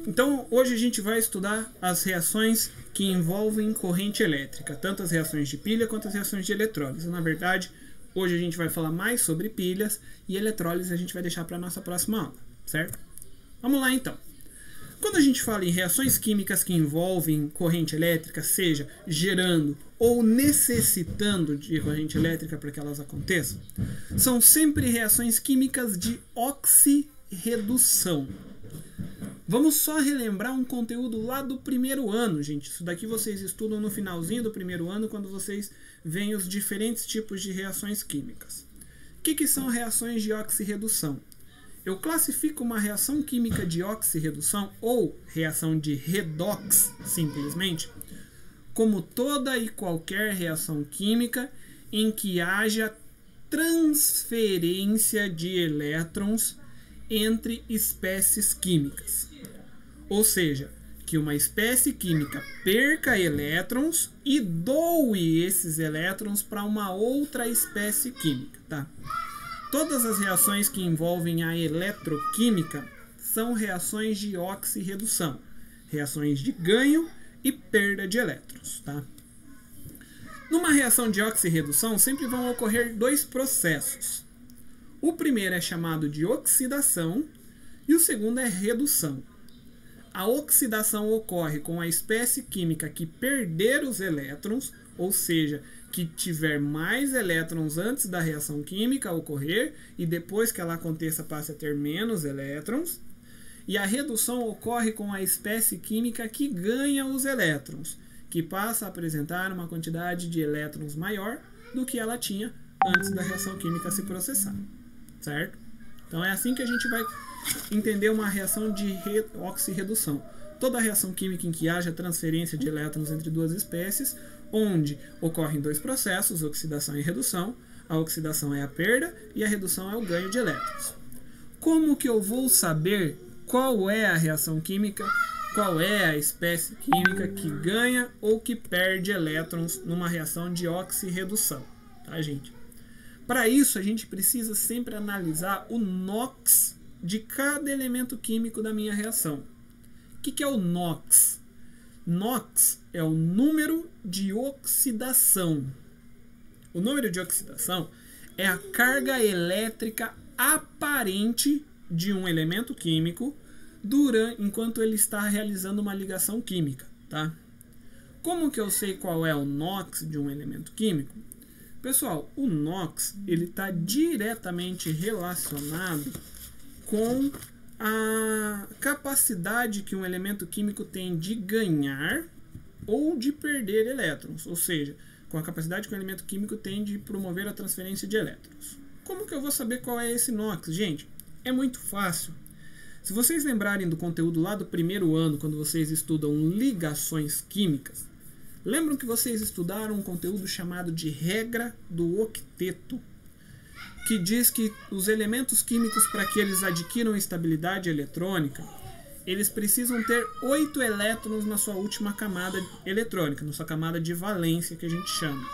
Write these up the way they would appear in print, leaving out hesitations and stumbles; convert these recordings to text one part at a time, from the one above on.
Então, hoje a gente vai estudar as reações que envolvem corrente elétrica, tanto as reações de pilha quanto as reações de eletrólise. Na verdade, hoje a gente vai falar mais sobre pilhas e eletrólise a gente vai deixar para a nossa próxima aula, certo? Vamos lá então. Quando a gente fala em reações químicas que envolvem corrente elétrica, seja gerando ou necessitando de corrente elétrica para que elas aconteçam, são sempre reações químicas de oxirredução. Vamos só relembrar um conteúdo lá do primeiro ano, gente. Isso daqui vocês estudam no finalzinho do primeiro ano, quando vocês veem os diferentes tipos de reações químicas. O que são reações de oxirredução? Eu classifico uma reação química de oxirredução, ou reação de redox, simplesmente, como toda e qualquer reação química em que haja transferência de elétrons entre espécies químicas. Ou seja, que uma espécie química perca elétrons e doe esses elétrons para uma outra espécie química, tá? Todas as reações que envolvem a eletroquímica são reações de oxirredução, reações de ganho e perda de elétrons, tá? Numa reação de oxirredução sempre vão ocorrer dois processos. O primeiro é chamado de oxidação e o segundo é redução. A oxidação ocorre com a espécie química que perder os elétrons, ou seja, que tiver mais elétrons antes da reação química ocorrer e depois que ela aconteça passe a ter menos elétrons. E a redução ocorre com a espécie química que ganha os elétrons, que passa a apresentar uma quantidade de elétrons maior do que ela tinha antes da reação química se processar. Certo? Então é assim que a gente vai entender uma reação de oxirredução. Toda reação química em que haja transferência de elétrons entre duas espécies, onde ocorrem dois processos, oxidação e redução. A oxidação é a perda e a redução é o ganho de elétrons. Como que eu vou saber qual é a reação química, qual é a espécie química que ganha ou que perde elétrons numa reação de oxirredução? Tá, gente? Para isso, a gente precisa sempre analisar o NOx de cada elemento químico da minha reação. O que é o NOx? NOx é o número de oxidação. O número de oxidação é a carga elétrica aparente de um elemento químico enquanto ele está realizando uma ligação química. Tá? Como que eu sei qual é o NOx de um elemento químico? Pessoal, o NOx está diretamente relacionado com a capacidade que um elemento químico tem de ganhar ou de perder elétrons, ou seja, com a capacidade que um elemento químico tem de promover a transferência de elétrons. Como que eu vou saber qual é esse NOx? Gente, é muito fácil. Se vocês lembrarem do conteúdo lá do primeiro ano, quando vocês estudam ligações químicas, lembram que vocês estudaram um conteúdo chamado de regra do octeto, que diz que os elementos químicos, para que eles adquiram estabilidade eletrônica, eles precisam ter 8 elétrons na sua última camada eletrônica, na sua camada de valência, que a gente chama.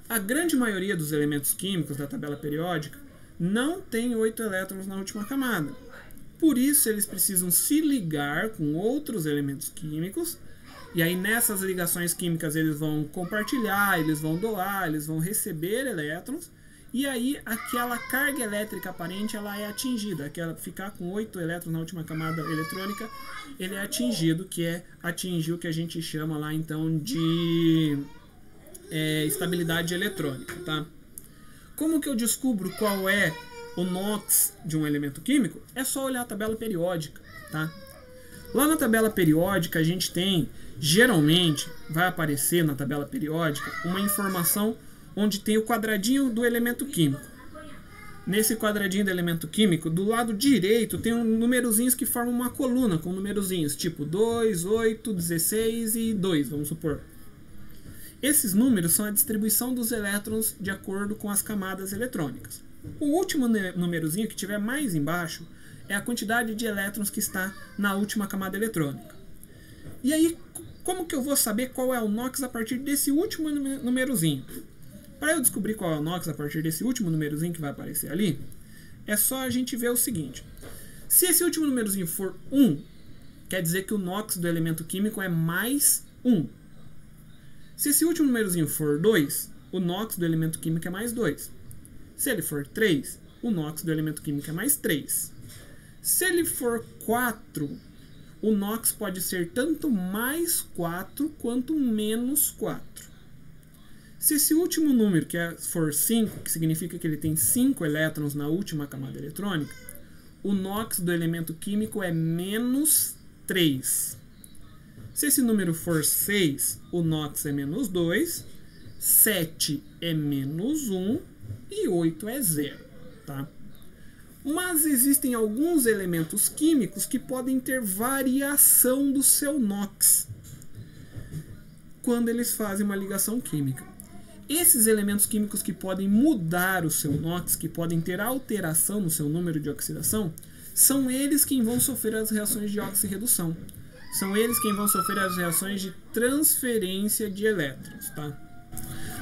A grande maioria dos elementos químicos da tabela periódica não tem 8 elétrons na última camada. Por isso, eles precisam se ligar com outros elementos químicos. E aí nessas ligações químicas eles vão compartilhar, eles vão doar, eles vão receber elétrons. E aí aquela carga elétrica aparente ela é atingida. Aquela ficar com 8 elétrons na última camada eletrônica, ele é atingido, que é atingir o que a gente chama lá então de estabilidade eletrônica. Tá? Como que eu descubro qual é o NOx de um elemento químico? É só olhar a tabela periódica. Tá? Lá na tabela periódica a gente tem, geralmente, vai aparecer na tabela periódica uma informação onde tem o quadradinho do elemento químico. Nesse quadradinho do elemento químico, do lado direito tem um numerozinhos que formam uma coluna com numerozinhos, tipo 2, 8, 16 e 2, vamos supor. Esses números são a distribuição dos elétrons de acordo com as camadas eletrônicas. O último numerozinho que tiver mais embaixo é a quantidade de elétrons que está na última camada eletrônica. E aí, como que eu vou saber qual é o NOx a partir desse último numerozinho? Para eu descobrir qual é o NOx a partir desse último numerozinho que vai aparecer ali, é só a gente ver o seguinte. Se esse último numerozinho for 1, quer dizer que o NOx do elemento químico é mais 1. Se esse último númerozinho for 2, o NOx do elemento químico é mais 2. Se ele for 3, o NOx do elemento químico é mais 3. Se ele for 4, o NOx pode ser tanto mais 4 quanto menos 4. Se esse último número for 5, que significa que ele tem 5 elétrons na última camada eletrônica, o NOx do elemento químico é menos 3. Se esse número for 6, o NOx é menos 2, 7 é menos 1 e 8 é 0. Tá? Mas existem alguns elementos químicos que podem ter variação do seu NOx quando eles fazem uma ligação química. Esses elementos químicos que podem mudar o seu NOx, que podem ter alteração no seu número de oxidação, são eles quem vão sofrer as reações de oxirredução. São eles quem vão sofrer as reações de transferência de elétrons. Tá?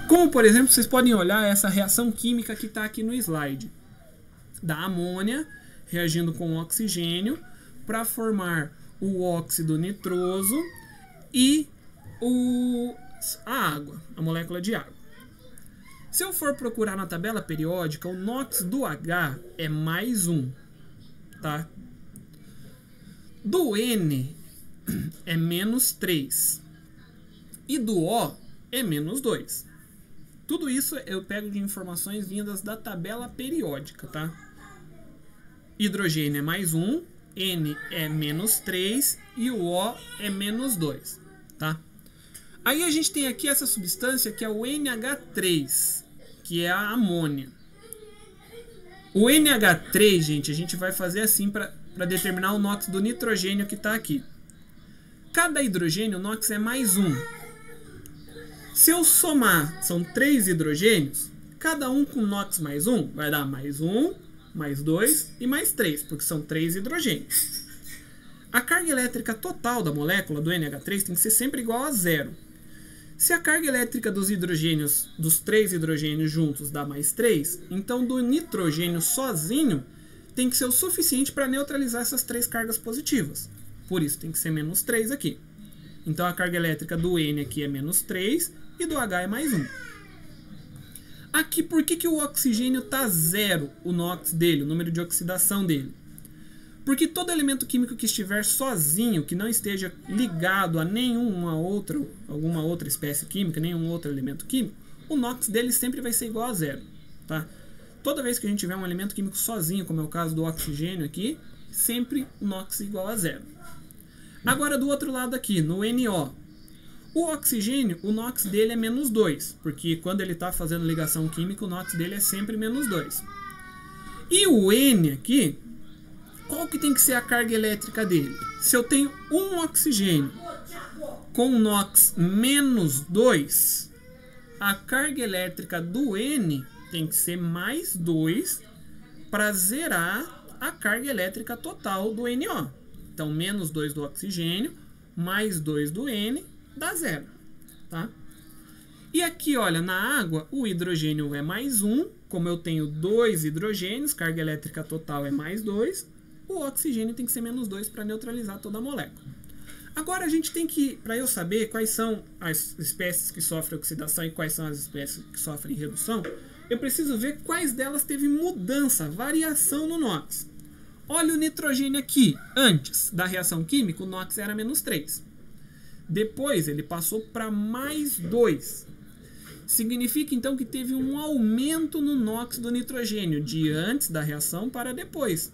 Como, por exemplo, vocês podem olhar essa reação química que está aqui no slide. Da amônia reagindo com oxigênio para formar o óxido nitroso e a água, a molécula de água. Se eu for procurar na tabela periódica, o NOx do H é mais 1. Tá? Do N é menos 3. E do O é menos 2. Tudo isso eu pego de informações vindas da tabela periódica. Tá? Hidrogênio é mais 1, N é menos 3 e o O é menos 2. Tá? Aí a gente tem aqui essa substância que é o NH3, que é a amônia. O NH3, gente, a gente vai fazer assim para determinar o NOx do nitrogênio que está aqui. Cada hidrogênio, o NOx é mais 1. Se eu somar, são 3 hidrogênios, cada um com NOx mais 1, vai dar mais 1, mais 2 e mais 3, porque são 3 hidrogênios. A carga elétrica total da molécula do NH3 tem que ser sempre igual a 0. Se a carga elétrica dos hidrogênios, dos 3 hidrogênios juntos dá mais 3, então do nitrogênio sozinho tem que ser o suficiente para neutralizar essas 3 cargas positivas. Por isso tem que ser menos 3 aqui. Então a carga elétrica do N aqui é menos 3 e do H é mais 1. Aqui, por que o oxigênio está 0, o NOx dele, o número de oxidação dele? Porque todo elemento químico que estiver sozinho, que não esteja ligado a alguma outra espécie química, nenhum outro elemento químico, o NOx dele sempre vai ser igual a 0. Tá? Toda vez que a gente tiver um elemento químico sozinho, como é o caso do oxigênio aqui, sempre o NOx igual a 0. Agora do outro lado aqui, no NO. O oxigênio, o NOx dele é menos 2, porque quando ele está fazendo ligação química, o NOx dele é sempre menos 2. E o N aqui, qual que tem que ser a carga elétrica dele? Se eu tenho um oxigênio com NOx menos 2, a carga elétrica do N tem que ser mais 2 para zerar a carga elétrica total do NO. Então, menos 2 do oxigênio, mais 2 do N, dá 0. Tá? E aqui, olha, na água, o hidrogênio é mais 1. Como eu tenho 2 hidrogênios, carga elétrica total é mais 2. O oxigênio tem que ser menos 2 para neutralizar toda a molécula. Agora a gente tem que, para eu saber quais são as espécies que sofrem oxidação e quais são as espécies que sofrem redução, eu preciso ver quais delas teve mudança, variação no NOx. Olha o nitrogênio aqui. Antes da reação química, o NOx era menos 3. Depois ele passou para mais 2. Significa então que teve um aumento no NOx do nitrogênio, de antes da reação para depois.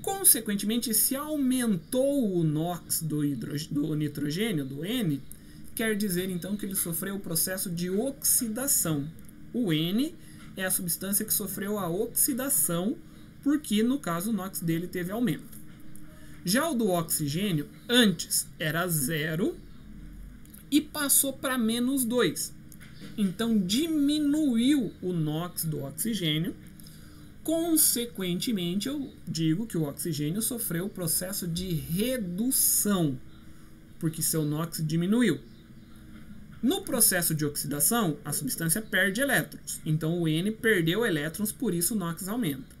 Consequentemente, se aumentou o NOx do nitrogênio, do N, quer dizer então que ele sofreu o processo de oxidação. O N é a substância que sofreu a oxidação, porque no caso o NOx dele teve aumento. Já o do oxigênio, antes era 0 e passou para menos 2. Então diminuiu o NOx do oxigênio. Consequentemente, eu digo que o oxigênio sofreu o processo de redução, porque seu NOx diminuiu. No processo de oxidação, a substância perde elétrons. Então o N perdeu elétrons, por isso o NOx aumenta.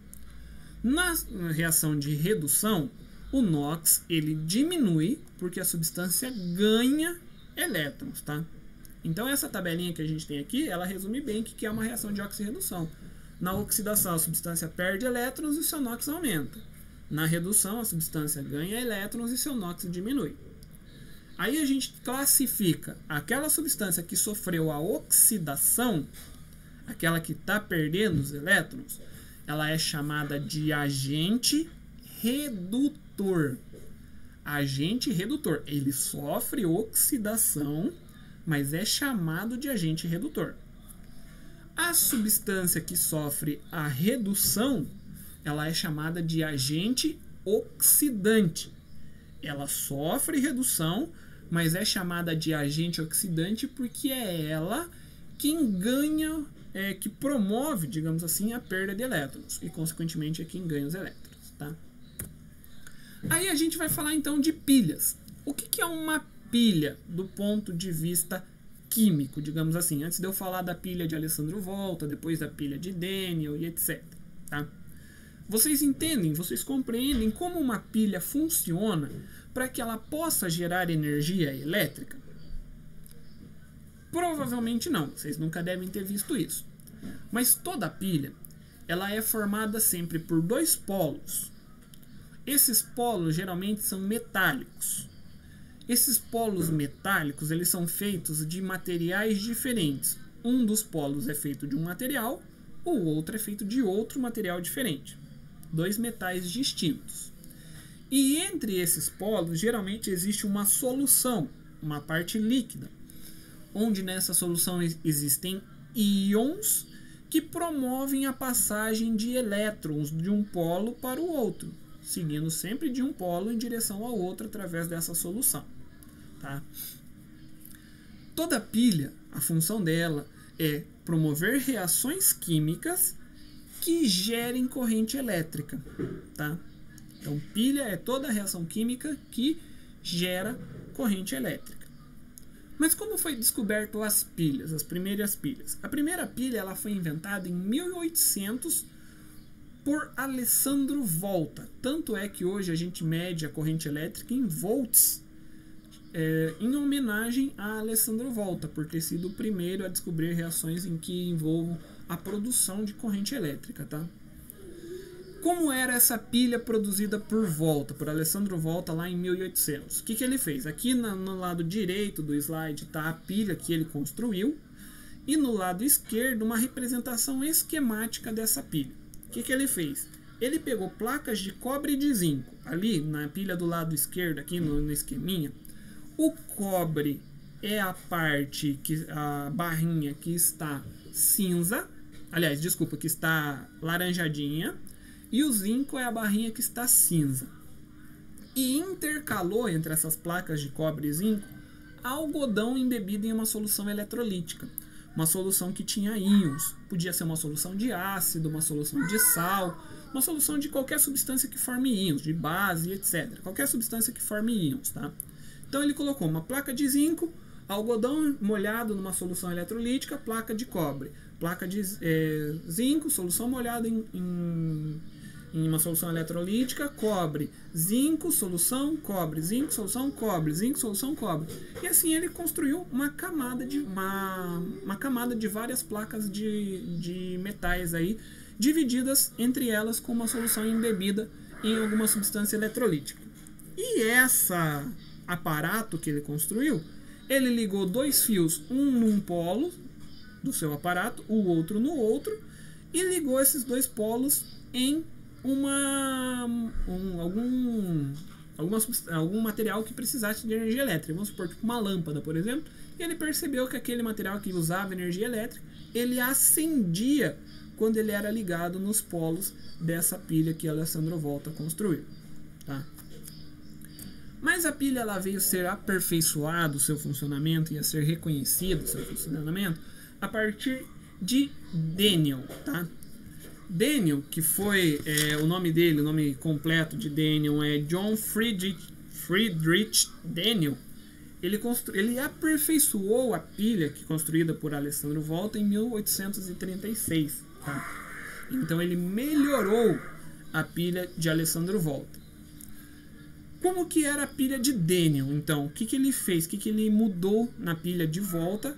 Na reação de redução, o NOx ele diminui porque a substância ganha elétrons, tá? Então essa tabelinha que a gente tem aqui, ela resume bem o que é uma reação de oxirredução. Na oxidação, a substância perde elétrons e o seu NOx aumenta. Na redução, a substância ganha elétrons e seu NOx diminui. Aí a gente classifica aquela substância que sofreu a oxidação, aquela que está perdendo os elétrons, ela é chamada de agente redutor. Agente redutor. Ele sofre oxidação, mas é chamado de agente redutor. A substância que sofre a redução, ela é chamada de agente oxidante. Ela sofre redução, mas é chamada de agente oxidante porque é ela quem ganha, que promove, digamos assim, a perda de elétrons. E, consequentemente, é quem ganha os elétrons. Tá? Aí a gente vai falar, então, de pilhas. O que é uma pilha do ponto de vista químico, digamos assim? Antes de eu falar da pilha de Alessandro Volta, depois da pilha de Daniel e etc. Tá? Vocês entendem, vocês compreendem como uma pilha funciona para que ela possa gerar energia elétrica? Provavelmente não, vocês nunca devem ter visto isso. Mas toda pilha, ela é formada sempre por dois polos. Esses polos geralmente são metálicos. Esses polos metálicos, eles são feitos de materiais diferentes. Um dos polos é feito de um material, o outro é feito de outro material diferente. Dois metais distintos. E entre esses polos, geralmente existe uma solução, uma parte líquida, onde nessa solução existem íons que promovem a passagem de elétrons de um polo para o outro, seguindo sempre de um polo em direção ao outro através dessa solução. Tá? Toda pilha, a função dela é promover reações químicas que gerem corrente elétrica. Tá? Então, pilha é toda reação química que gera corrente elétrica. Mas como foi descoberto as pilhas, as primeiras pilhas? A primeira pilha ela foi inventada em 1800 por Alessandro Volta. Tanto é que hoje a gente mede a corrente elétrica em volts, em homenagem a Alessandro Volta, por ter sido o primeiro a descobrir reações em que envolvam a produção de corrente elétrica. Tá? Como era essa pilha produzida por Volta, por Alessandro Volta lá em 1800? O que ele fez? Aqui no lado direito do slide está a pilha que ele construiu e no lado esquerdo uma representação esquemática dessa pilha. O que ele fez? Ele pegou placas de cobre e de zinco. Ali na pilha do lado esquerdo, aqui no esqueminha, o cobre é a parte, a barrinha que está cinza, aliás, desculpa, que está laranjadinha, e o zinco é a barrinha que está cinza. E intercalou entre essas placas de cobre e zinco algodão embebido em uma solução eletrolítica. Uma solução que tinha íons. Podia ser uma solução de ácido, uma solução de sal, uma solução de qualquer substância que forme íons, de base, etc. Qualquer substância que forme íons. Tá? Então ele colocou uma placa de zinco, algodão molhado numa solução eletrolítica, placa de cobre. Placa de zinco, solução molhada em uma solução eletrolítica, cobre, zinco, solução, cobre, zinco, solução, cobre, zinco, solução, cobre. E assim ele construiu uma camada de várias placas de metais aí, divididas entre elas com uma solução embebida em alguma substância eletrolítica. E esse aparato que ele construiu, ele ligou dois fios, um num polo do seu aparato, o outro no outro, e ligou esses dois polos em algum material que precisasse de energia elétrica. Vamos supor, tipo uma lâmpada, por exemplo. E ele percebeu que aquele material que usava energia elétrica, ele acendia quando ele era ligado nos polos dessa pilha que Alessandro Volta construiu. Tá? Mas a pilha ela veio ser aperfeiçoado o seu funcionamento e a ser reconhecido o seu funcionamento a partir de Daniel. Tá? Daniel, que foi o nome dele, o nome completo de Daniel é John Friedrich Daniel. Ele aperfeiçoou a pilha construída por Alessandro Volta em 1836. Tá? Então ele melhorou a pilha de Alessandro Volta. Como que era a pilha de Daniel? Então, o que ele fez? O que ele mudou na pilha de volta?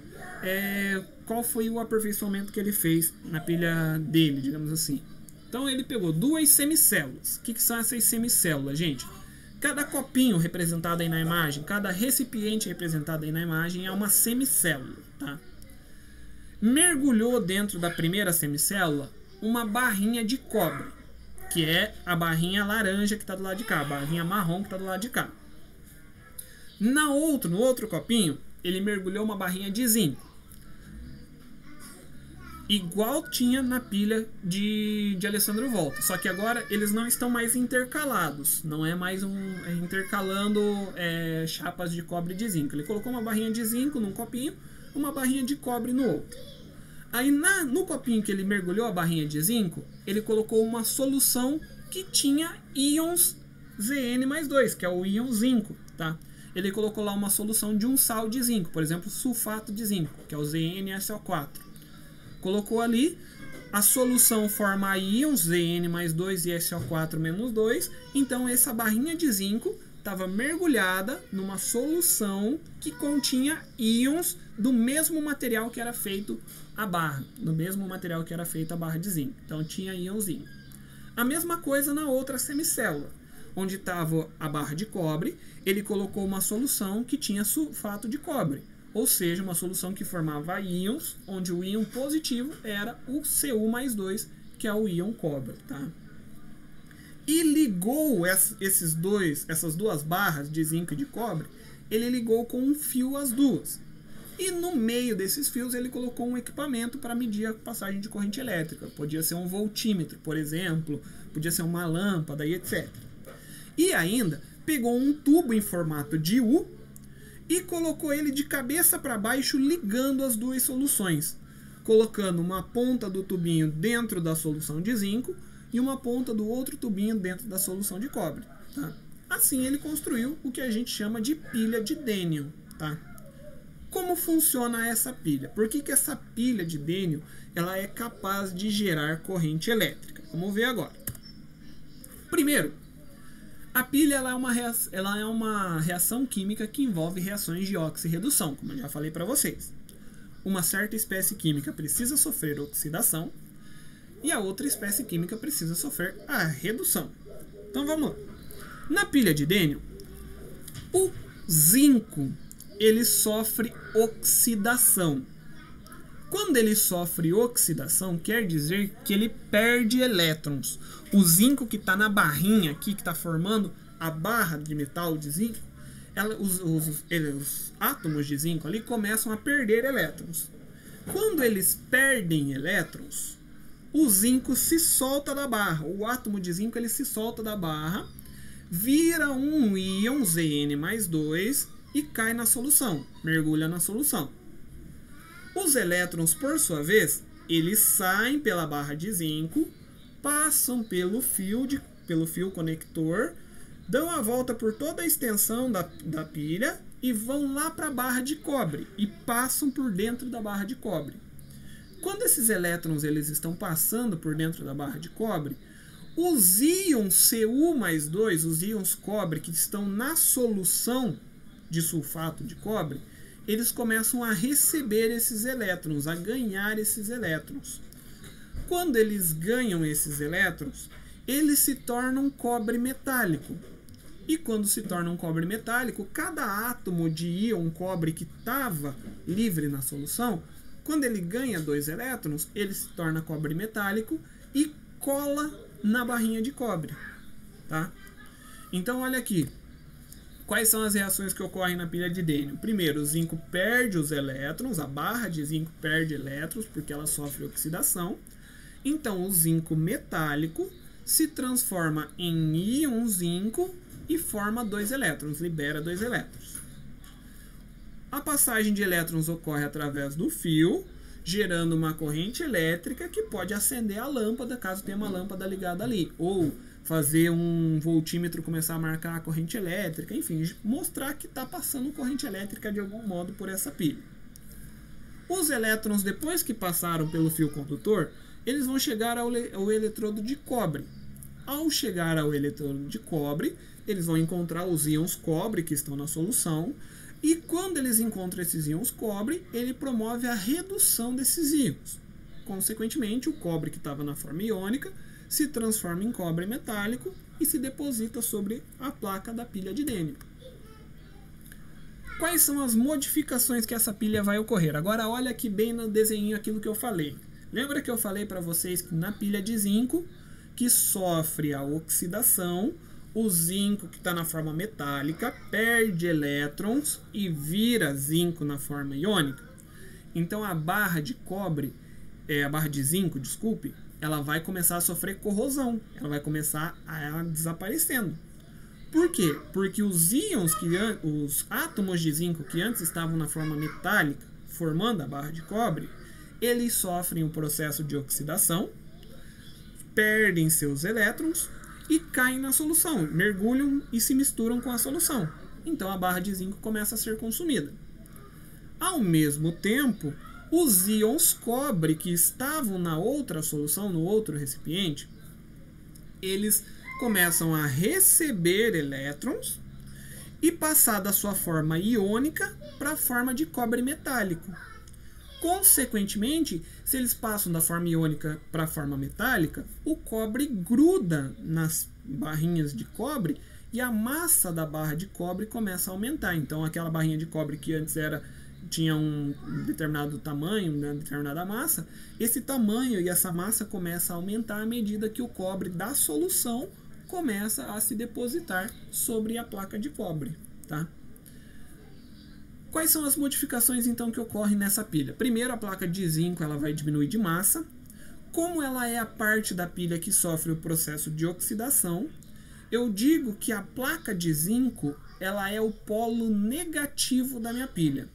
Qual foi o aperfeiçoamento que ele fez na pilha dele, digamos assim? Então, ele pegou 2 semicélulas. O que são essas semicélulas, gente? Cada copinho representado aí na imagem, cada recipiente representado aí na imagem é uma semicélula, tá? Mergulhou dentro da primeira semicélula uma barrinha de cobre, que é a barrinha laranja que está do lado de cá, a barrinha marrom que está do lado de cá. No outro copinho, ele mergulhou uma barrinha de zinco, igual tinha na pilha de Alessandro Volta, só que agora eles não estão mais intercalados, não é mais intercalando chapas de cobre e de zinco. Ele colocou uma barrinha de zinco num copinho, uma barrinha de cobre no outro. Aí no copinho que ele mergulhou a barrinha de zinco, ele colocou uma solução que tinha íons Zn+2, que é o íon zinco, tá? Ele colocou lá uma solução de um sal de zinco, por exemplo, sulfato de zinco, que é o ZnSO4. Colocou ali, a solução forma íons Zn+2 e SO4-2, então essa barrinha de zinco estava mergulhada numa solução que continha íons do mesmo material que era feito a barra, de zinco. Então tinha íonzinho. A mesma coisa na outra semicélula, onde estava a barra de cobre, ele colocou uma solução que tinha sulfato de cobre, ou seja, uma solução que formava íons, onde o íon positivo era o Cu+2, que é o íon cobre, tá? E ligou essas duas barras de zinco e de cobre, ele ligou com um fio as duas. E no meio desses fios ele colocou um equipamento para medir a passagem de corrente elétrica. Podia ser um voltímetro, por exemplo, podia ser uma lâmpada e etc. E ainda pegou um tubo em formato de U e colocou ele de cabeça para baixo ligando as duas soluções, colocando uma ponta do tubinho dentro da solução de zinco e uma ponta do outro tubinho dentro da solução de cobre, tá? Assim ele construiu o que a gente chama de pilha de Daniel, tá? Como funciona essa pilha? Por que essa pilha de Daniel ela é capaz de gerar corrente elétrica? Vamos ver agora. Primeiro, a pilha ela é uma reação química que envolve reações de oxirredução, como eu já falei para vocês. Uma certa espécie química precisa sofrer oxidação e a outra espécie química precisa sofrer a redução. Então vamos lá. Na pilha de Daniel, o zinco ele sofre oxidação. Quando ele sofre oxidação, quer dizer que ele perde elétrons. O zinco que está na barrinha aqui, que está formando a barra de metal de zinco, os átomos de zinco ali começam a perder elétrons. Quando eles perdem elétrons, o zinco se solta da barra. O átomo de zinco ele se solta da barra, vira um íon Zn+2 e cai na solução, mergulha na solução. Os elétrons, por sua vez, eles saem pela barra de zinco, passam pelo fio conector, dão a volta por toda a extensão da pilha e vão lá para a barra de cobre e passam por dentro da barra de cobre. Quando esses elétrons eles estão passando por dentro da barra de cobre, os íons Cu+2, os íons cobre que estão na solução de sulfato de cobre, eles começam a receber esses elétrons, a ganhar esses elétrons. Quando eles ganham esses elétrons, eles se tornam cobre metálico. E quando se torna um cobre metálico, cada átomo de íon cobre que estava livre na solução, quando ele ganha 2 elétrons, ele se torna cobre metálico e cola na barrinha de cobre, tá? Então olha aqui. Quais são as reações que ocorrem na pilha de Daniel? Primeiro, o zinco perde os elétrons, a barra de zinco perde elétrons porque ela sofre oxidação. Então, o zinco metálico se transforma em íon zinco e forma 2 elétrons, libera 2 elétrons. A passagem de elétrons ocorre através do fio, gerando uma corrente elétrica que pode acender a lâmpada, caso tenha uma lâmpada ligada ali, ou fazer um voltímetro começar a marcar a corrente elétrica, enfim, mostrar que está passando corrente elétrica de algum modo por essa pilha. Os elétrons, depois que passaram pelo fio condutor, eles vão chegar ao eletrodo de cobre. Ao chegar ao eletrodo de cobre, eles vão encontrar os íons cobre que estão na solução, e quando eles encontram esses íons cobre, ele promove a redução desses íons. Consequentemente, o cobre que estava na forma iônica se transforma em cobre metálico e se deposita sobre a placa da pilha de Dênio. Quais são as modificações que essa pilha vai ocorrer? Agora olha aqui bem no desenho aquilo que eu falei. Lembra que eu falei para vocês que na pilha de zinco, que sofre a oxidação, o zinco que está na forma metálica perde elétrons e vira zinco na forma iônica. Então a barra de cobre, a barra de zinco, desculpe, ela vai começar a sofrer corrosão, ela vai começar a desaparecendo. Por quê? Porque os íons, os átomos de zinco que antes estavam na forma metálica, formando a barra de cobre, eles sofrem um processo de oxidação, perdem seus elétrons e caem na solução, mergulham e se misturam com a solução. Então a barra de zinco começa a ser consumida. Ao mesmo tempo, os íons cobre que estavam na outra solução, no outro recipiente, eles começam a receber elétrons e passar da sua forma iônica para a forma de cobre metálico. Consequentemente, se eles passam da forma iônica para a forma metálica, o cobre gruda nas barrinhas de cobre e a massa da barra de cobre começa a aumentar. Então aquela barrinha de cobre que antes tinha um determinado tamanho, uma determinada massa, esse tamanho e essa massa começa a aumentar à medida que o cobre da solução começa a se depositar sobre a placa de cobre, tá? Quais são as modificações então que ocorrem nessa pilha? Primeiro, a placa de zinco ela vai diminuir de massa. Como ela é a parte da pilha que sofre o processo de oxidação, eu digo que a placa de zinco ela é o polo negativo da minha pilha,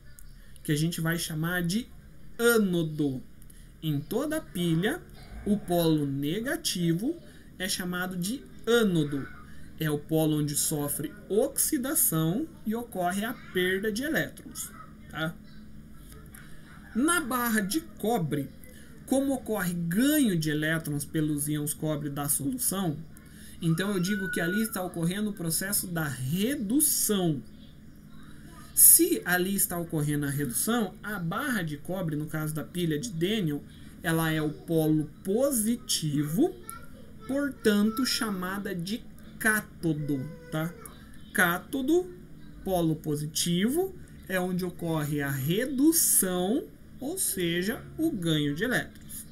que a gente vai chamar de ânodo. Em toda a pilha, o polo negativo é chamado de ânodo. É o polo onde sofre oxidação e ocorre a perda de elétrons. Tá? Na barra de cobre, como ocorre ganho de elétrons pelos íons cobre da solução, então eu digo que ali está ocorrendo o processo da redução. Se ali está ocorrendo a redução, a barra de cobre, no caso da pilha de Daniel, ela é o polo positivo, portanto chamada de cátodo, tá? Cátodo, polo positivo, é onde ocorre a redução, ou seja, o ganho de elétrons.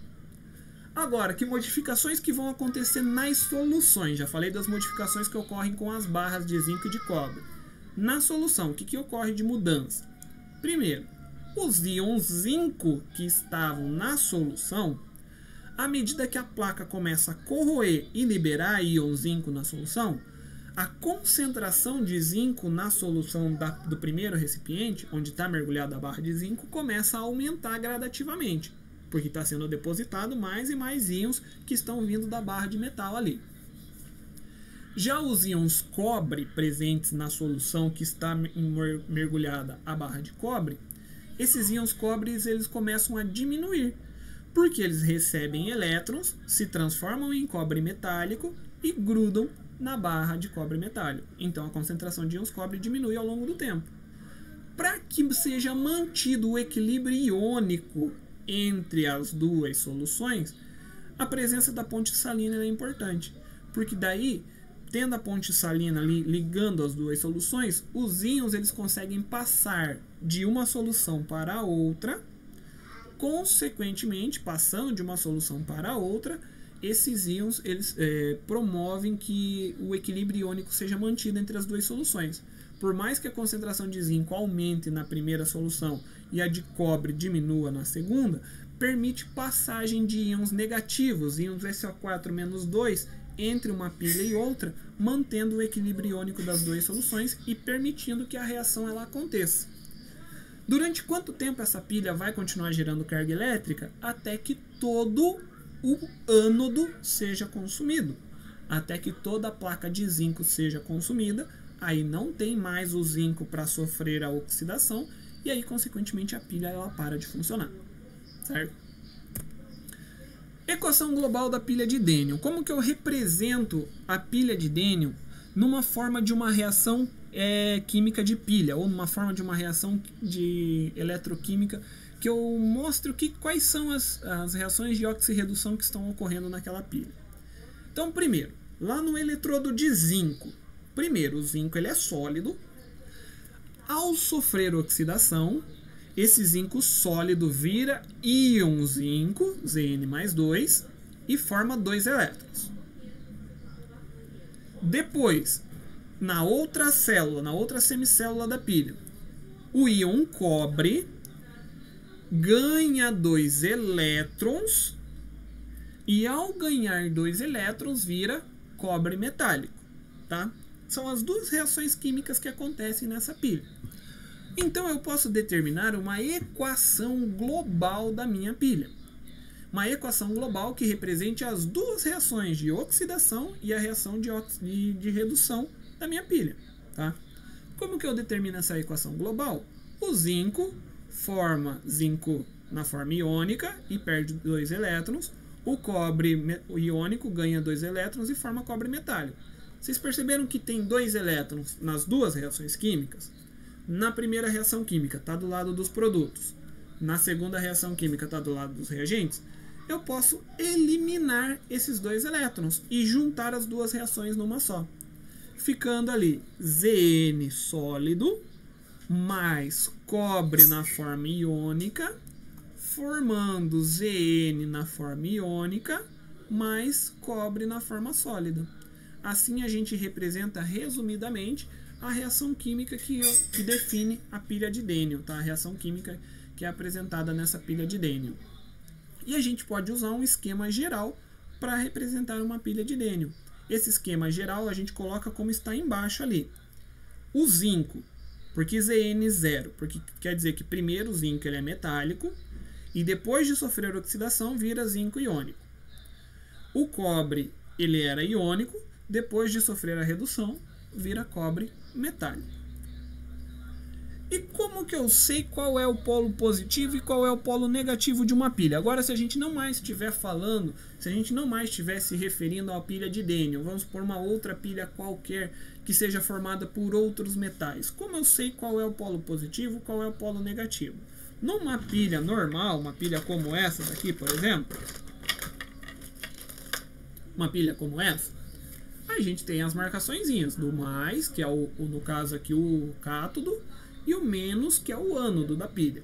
Agora, que modificações que vão acontecer nas soluções? Já falei das modificações que ocorrem com as barras de zinco e de cobre. Na solução, o que ocorre de mudança? Primeiro, os íons zinco que estavam na solução, à medida que a placa começa a corroer e liberar íons zinco na solução, a concentração de zinco na solução do primeiro recipiente, onde está mergulhada a barra de zinco, começa a aumentar gradativamente, porque está sendo depositado mais e mais íons que estão vindo da barra de metal ali. Já os íons cobre presentes na solução que está mergulhada a barra de cobre, esses íons cobre eles começam a diminuir, porque eles recebem elétrons, se transformam em cobre metálico e grudam na barra de cobre metálico. Então a concentração de íons cobre diminui ao longo do tempo. Para que seja mantido o equilíbrio iônico entre as duas soluções, a presença da ponte salina é importante, porque daí, tendo a ponte salina ali ligando as duas soluções, os íons eles conseguem passar de uma solução para a outra. Consequentemente, passando de uma solução para a outra, esses íons eles promovem que o equilíbrio iônico seja mantido entre as duas soluções. Por mais que a concentração de zinco aumente na primeira solução e a de cobre diminua na segunda, permite passagem de íons negativos, íons SO4-2, entre uma pilha e outra, mantendo o equilíbrio iônico das duas soluções e permitindo que a reação ela aconteça. Durante quanto tempo essa pilha vai continuar gerando carga elétrica? Até que todo o ânodo seja consumido. Até que toda a placa de zinco seja consumida, aí não tem mais o zinco para sofrer a oxidação e aí, consequentemente, a pilha ela para de funcionar. Certo? Equação global da pilha de Daniel. Como que eu represento a pilha de Daniel numa forma de uma reação química de pilha, ou numa forma de uma reação de eletroquímica, que eu mostro quais são as reações de oxirredução que estão ocorrendo naquela pilha. Então, primeiro, lá no eletrodo de zinco, o zinco ele é sólido. Ao sofrer oxidação, esse zinco sólido vira íon zinco, Zn+2, e forma 2 elétrons. Depois, na outra célula, na outra semicélula da pilha, o íon cobre ganha 2 elétrons e ao ganhar 2 elétrons vira cobre metálico, tá? São as duas reações químicas que acontecem nessa pilha. Então eu posso determinar uma equação global da minha pilha. Uma equação global que represente as duas reações de oxidação e a reação de redução da minha pilha, tá? Como que eu determino essa equação global? O zinco forma zinco na forma iônica e perde 2 elétrons. O cobre iônico ganha 2 elétrons e forma cobre metálico. Vocês perceberam que tem 2 elétrons nas duas reações químicas? Na primeira reação química está do lado dos produtos. Na segunda reação química está do lado dos reagentes. Eu posso eliminar esses 2 elétrons e juntar as duas reações numa só. Ficando ali Zn sólido mais cobre na forma iônica, formando Zn na forma iônica mais cobre na forma sólida. Assim a gente representa resumidamente a reação química que define a pilha de Daniell, tá? A reação química que é apresentada nessa pilha de Daniell. E a gente pode usar um esquema geral para representar uma pilha de Daniell. Esse esquema geral a gente coloca como está embaixo ali. O zinco, porque Zn0, porque quer dizer que primeiro o zinco ele é metálico e depois de sofrer oxidação vira zinco iônico. O cobre ele era iônico, depois de sofrer a redução vira cobre metálico. E como que eu sei qual é o polo positivo e qual é o polo negativo de uma pilha? Agora, se a gente não mais estiver falando, se a gente não mais estiver se referindo à pilha de Daniell, vamos por uma outra pilha qualquer que seja formada por outros metais. Como eu sei qual é o polo positivo e qual é o polo negativo? Numa pilha normal, uma pilha como essa daqui, por exemplo, uma pilha como essa, a gente tem as marcaçõezinhas do mais, que é no caso aqui o cátodo, e o menos, que é o ânodo da pilha.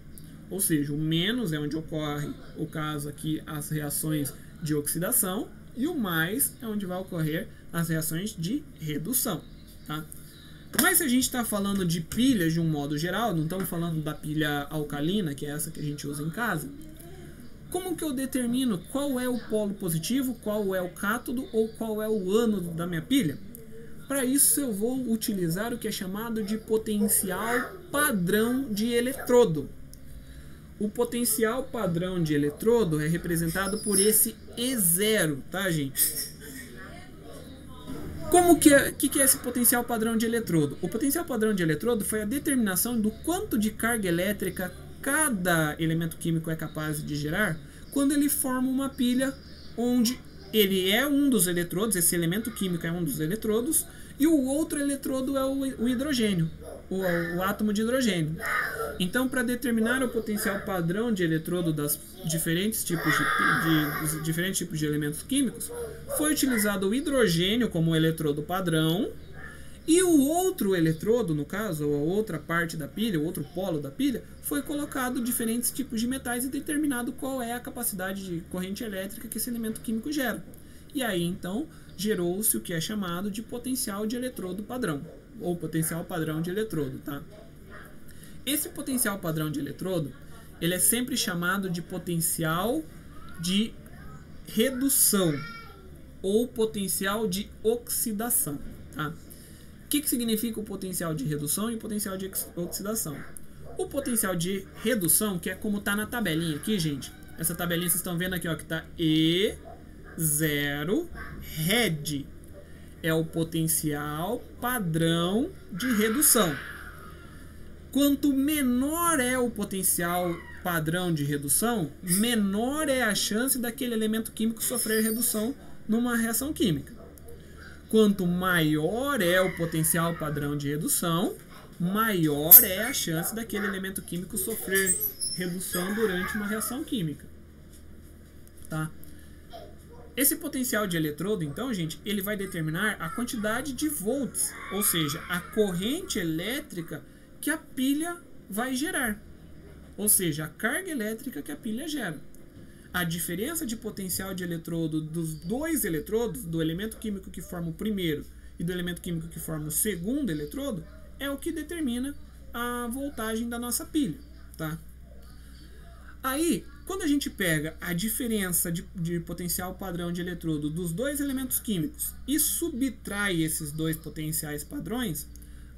Ou seja, o menos é onde ocorre, o caso aqui, as reações de oxidação, e o mais é onde vai ocorrer as reações de redução, tá? Mas se a gente está falando de pilhas de um modo geral, não estamos falando da pilha alcalina, que é essa que a gente usa em casa, como que eu determino qual é o polo positivo, qual é o cátodo ou qual é o ânodo da minha pilha? Para isso eu vou utilizar o que é chamado de potencial padrão de eletrodo. O potencial padrão de eletrodo é representado por esse E0, tá, gente? Como que é esse potencial padrão de eletrodo? O potencial padrão de eletrodo foi a determinação do quanto de carga elétrica cada elemento químico é capaz de gerar quando ele forma uma pilha onde ele é um dos eletrodos, esse elemento químico é um dos eletrodos, e o outro eletrodo é o hidrogênio, o átomo de hidrogênio. Então, para determinar o potencial padrão de eletrodo dos diferentes tipos de elementos químicos, foi utilizado o hidrogênio como eletrodo padrão, e o outro eletrodo, no caso, ou a outra parte da pilha, o outro polo da pilha, foi colocado diferentes tipos de metais e determinado qual é a capacidade de corrente elétrica que esse elemento químico gera. E aí, então, gerou-se o que é chamado de potencial de eletrodo padrão, ou potencial padrão de eletrodo, tá? Esse potencial padrão de eletrodo, ele é sempre chamado de potencial de redução, ou potencial de oxidação, tá? O que significa o potencial de redução e o potencial de oxidação? O potencial de redução, que é como está na tabelinha aqui, gente. Essa tabelinha vocês estão vendo aqui, ó, que está E0 RED. É o potencial padrão de redução. Quanto menor é o potencial padrão de redução, menor é a chance daquele elemento químico sofrer redução numa reação química. Quanto maior é o potencial padrão de redução, maior é a chance daquele elemento químico sofrer redução durante uma reação química. Tá? Esse potencial de eletrodo, então, gente, ele vai determinar a quantidade de volts, ou seja, a corrente elétrica que a pilha vai gerar, ou seja, a carga elétrica que a pilha gera. A diferença de potencial de eletrodo dos dois eletrodos, do elemento químico que forma o primeiro e do elemento químico que forma o segundo eletrodo, é o que determina a voltagem da nossa pilha. Tá? Aí, quando a gente pega a diferença de potencial padrão de eletrodo dos dois elementos químicos e subtrai esses dois potenciais padrões,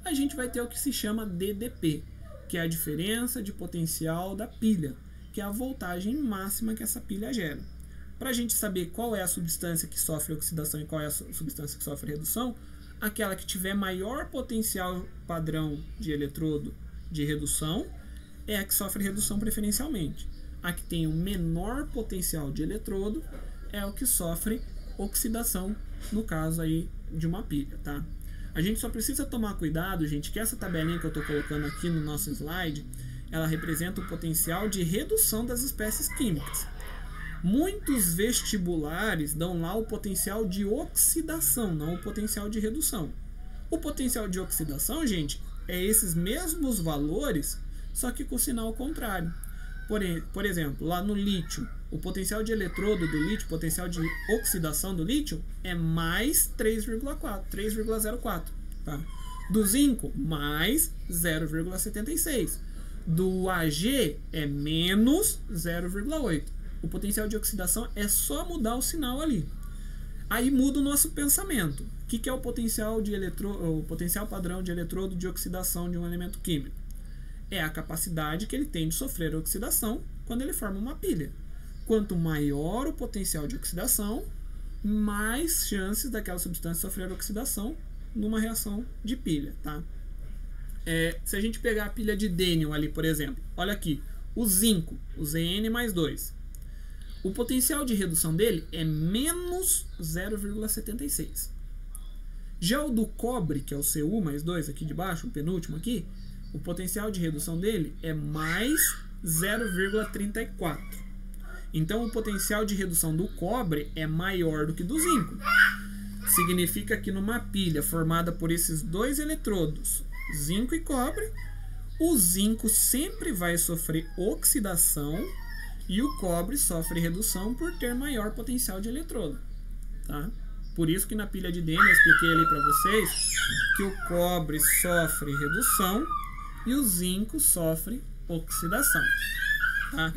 a gente vai ter o que se chama DDP, que é a diferença de potencial da pilha, que é a voltagem máxima que essa pilha gera. Para a gente saber qual é a substância que sofre oxidação e qual é a substância que sofre redução, aquela que tiver maior potencial padrão de eletrodo de redução é a que sofre redução preferencialmente. A que tem o menor potencial de eletrodo é o que sofre oxidação, no caso aí de uma pilha, tá? A gente só precisa tomar cuidado, gente, que essa tabelinha que eu estou colocando aqui no nosso slide, ela representa o potencial de redução das espécies químicas. Muitos vestibulares dão lá o potencial de oxidação, não o potencial de redução. O potencial de oxidação, gente, é esses mesmos valores, só que com o sinal contrário. Por exemplo, lá no lítio, o potencial de eletrodo do lítio, o potencial de oxidação do lítio é mais 3,04. Tá? Do zinco, mais 0,76. Do Ag é menos 0,8. O potencial de oxidação é só mudar o sinal ali. Aí muda o nosso pensamento. O que é o potencial padrão de eletrodo de oxidação de um elemento químico? É a capacidade que ele tem de sofrer oxidação quando ele forma uma pilha. Quanto maior o potencial de oxidação, mais chances daquela substância sofrer oxidação numa reação de pilha. Tá? Se a gente pegar a pilha de Daniel ali, por exemplo, olha aqui, o zinco, o Zn mais 2. O potencial de redução dele é menos 0,76. Já o do cobre, que é o Cu mais 2 aqui de baixo, o penúltimo aqui, o potencial de redução dele é mais 0,34. Então o potencial de redução do cobre é maior do que do zinco. Significa que numa pilha formada por esses dois eletrodos, zinco e cobre, o zinco sempre vai sofrer oxidação e o cobre sofre redução por ter maior potencial de eletrodo. Tá? Por isso que na pilha de Daniel eu expliquei ali para vocês que o cobre sofre redução e o zinco sofre oxidação. Tá?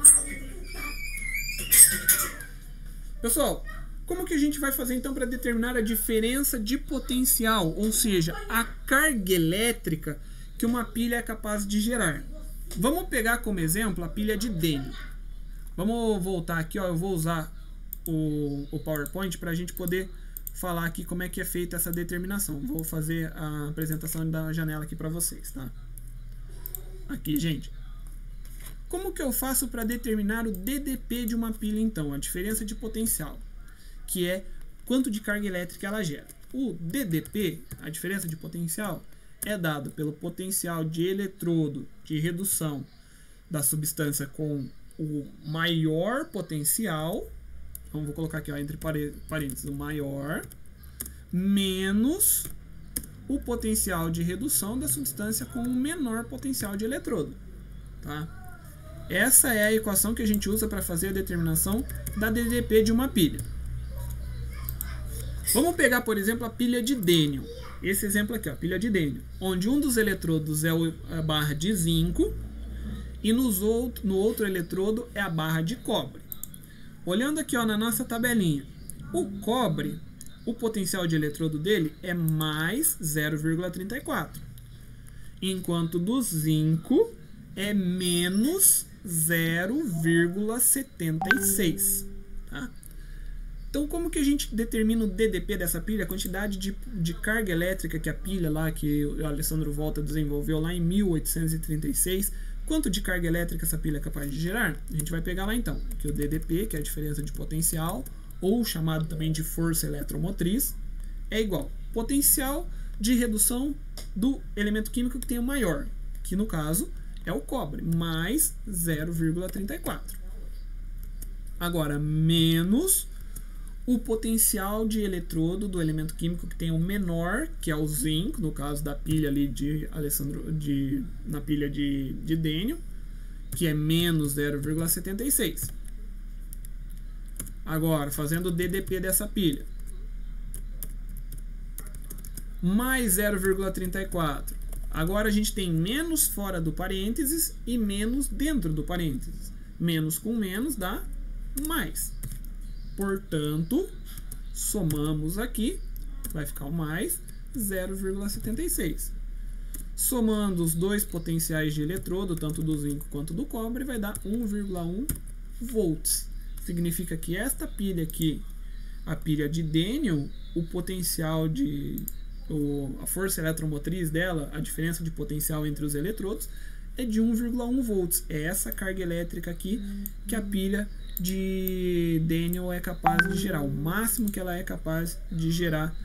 Pessoal, como que a gente vai fazer então para determinar a diferença de potencial, ou seja, a carga elétrica que uma pilha é capaz de gerar? Vamos pegar como exemplo a pilha de Daniel. Vamos voltar aqui, ó, eu vou usar o PowerPoint para a gente poder falar aqui como é que é feita essa determinação. Vou fazer a apresentação da janela aqui para vocês, tá? Aqui, gente. Como que eu faço para determinar o DDP de uma pilha, então? A diferença de potencial, que é quanto de carga elétrica ela gera. O DDP, a diferença de potencial, é dado pelo potencial de eletrodo de redução da substância com o maior potencial, então vou colocar aqui, ó, entre parênteses, o maior, menos o potencial de redução da substância com o menor potencial de eletrodo. Tá? Essa é a equação que a gente usa para fazer a determinação da DDP de uma pilha. Vamos pegar, por exemplo, a pilha de Daniel. Esse exemplo aqui, ó, a pilha de Daniel, onde um dos eletrodos é a barra de zinco e no outro eletrodo é a barra de cobre. Olhando aqui, ó, na nossa tabelinha, o cobre, o potencial de eletrodo dele é mais 0,34, enquanto do zinco é menos 0,76. Tá? Então, como que a gente determina o DDP dessa pilha, a quantidade de carga elétrica que a pilha lá, que o Alessandro Volta desenvolveu lá em 1836, quanto de carga elétrica essa pilha é capaz de gerar? A gente vai pegar lá então, que o DDP, que é a diferença de potencial, ou chamado também de força eletromotriz, é igual potencial de redução do elemento químico que tem o maior, que no caso é o cobre, mais 0,34. Agora, menos o potencial de eletrodo do elemento químico que tem o menor, que é o zinco, no caso da pilha ali de na pilha de Dênio, que é menos 0,76. Agora, fazendo o DDP dessa pilha, mais 0,34. Agora a gente tem menos fora do parênteses e menos dentro do parênteses. Menos com menos dá mais. Portanto, somamos aqui, vai ficar o mais 0,76. Somando os dois potenciais de eletrodo, tanto do zinco quanto do cobre, vai dar 1,1 volts. Significa que esta pilha aqui, a pilha de Dênio, o potencial a força eletromotriz dela, a diferença de potencial entre os eletrodos, é de 1,1 volts. É essa carga elétrica aqui que a pilha de Dênio é capaz de gerar, o máximo que ela é capaz de gerar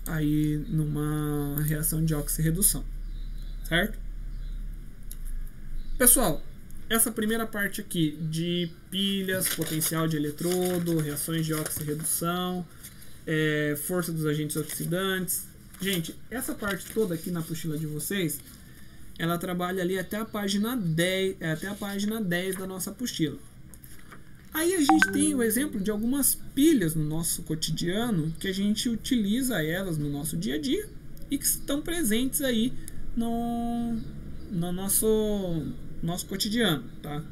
aí numa reação de oxirredução, certo? Pessoal, essa primeira parte aqui de pilhas, potencial de eletrodo, reações de oxirredução, força dos agentes oxidantes. Gente, essa parte toda aqui na apostila de vocês, ela trabalha ali até a página 10 da nossa apostila. Aí a gente tem o exemplo de algumas pilhas no nosso cotidiano que a gente utiliza elas no nosso dia a dia e que estão presentes aí no nosso cotidiano, tá?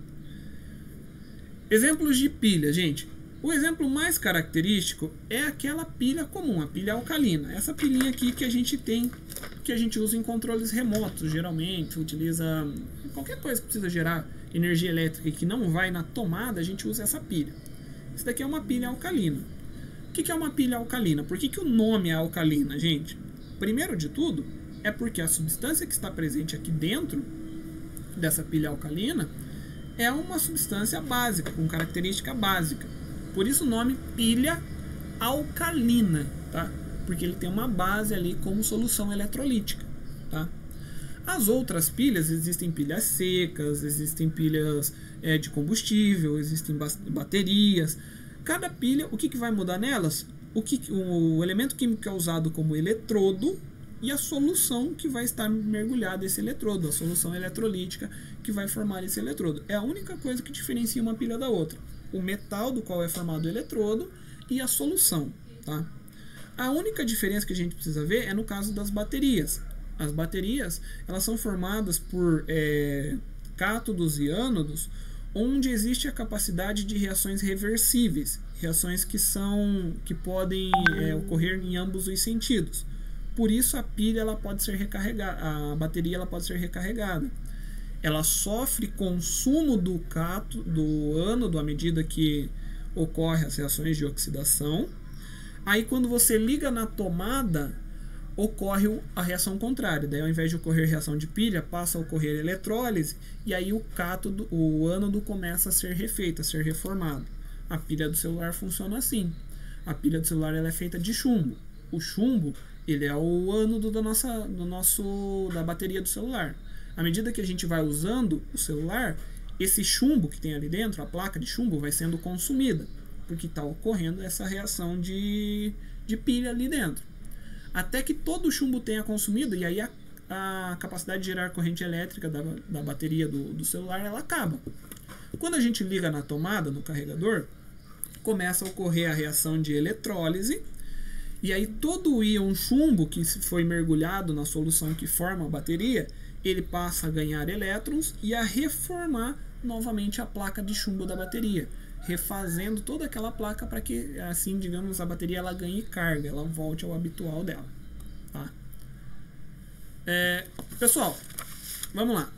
Exemplos de pilha, gente. O exemplo mais característico é aquela pilha comum, a pilha alcalina. Essa pilhinha aqui que a gente tem, que a gente usa em controles remotos, geralmente utiliza qualquer coisa que precisa gerar energia elétrica e que não vai na tomada, a gente usa essa pilha. Isso daqui é uma pilha alcalina. O que é uma pilha alcalina? Por que o nome é alcalina, gente? Primeiro de tudo, é porque a substância que está presente aqui dentro dessa pilha alcalina é uma substância básica, com característica básica. Por isso o nome pilha alcalina, tá? Porque ele tem uma base ali como solução eletrolítica, tá? As outras pilhas, existem pilhas secas, existem pilhas de combustível, existem baterias. Cada pilha, o que vai mudar nelas? O elemento químico que é usado como eletrodo e a solução que vai estar mergulhada esse eletrodo, a solução eletrolítica que vai formar esse eletrodo. É a única coisa que diferencia uma pilha da outra. O metal do qual é formado o eletrodo e a solução, tá? A única diferença que a gente precisa ver é no caso das baterias. As baterias, elas são formadas por cátodos e ânodos, onde existe a capacidade de reações reversíveis, reações que podem ocorrer em ambos os sentidos. Por isso a pilha ela pode ser recarregada, a bateria ela pode ser recarregada. Ela sofre consumo do ânodo à medida que ocorrem as reações de oxidação. Aí quando você liga na tomada, ocorre a reação contrária. Daí ao invés de ocorrer reação de pilha, passa a ocorrer eletrólise e aí o ânodo começa a ser refeito, a ser reformado. A pilha do celular funciona assim. A pilha do celular ela é feita de chumbo. O chumbo ele é o ânodo da bateria do celular. À medida que a gente vai usando o celular, esse chumbo que tem ali dentro, a placa de chumbo, vai sendo consumida, porque está ocorrendo essa reação de pilha ali dentro. Até que todo o chumbo tenha consumido, e aí a capacidade de gerar corrente elétrica da bateria do celular ela acaba. Quando a gente liga na tomada, no carregador, começa a ocorrer a reação de eletrólise, e aí todo o íon chumbo que foi mergulhado na solução que forma a bateria, ele passa a ganhar elétrons e a reformar novamente a placa de chumbo da bateria, refazendo toda aquela placa para que, assim, digamos, a bateria ela ganhe carga, ela volte ao habitual dela, tá? Pessoal, vamos lá.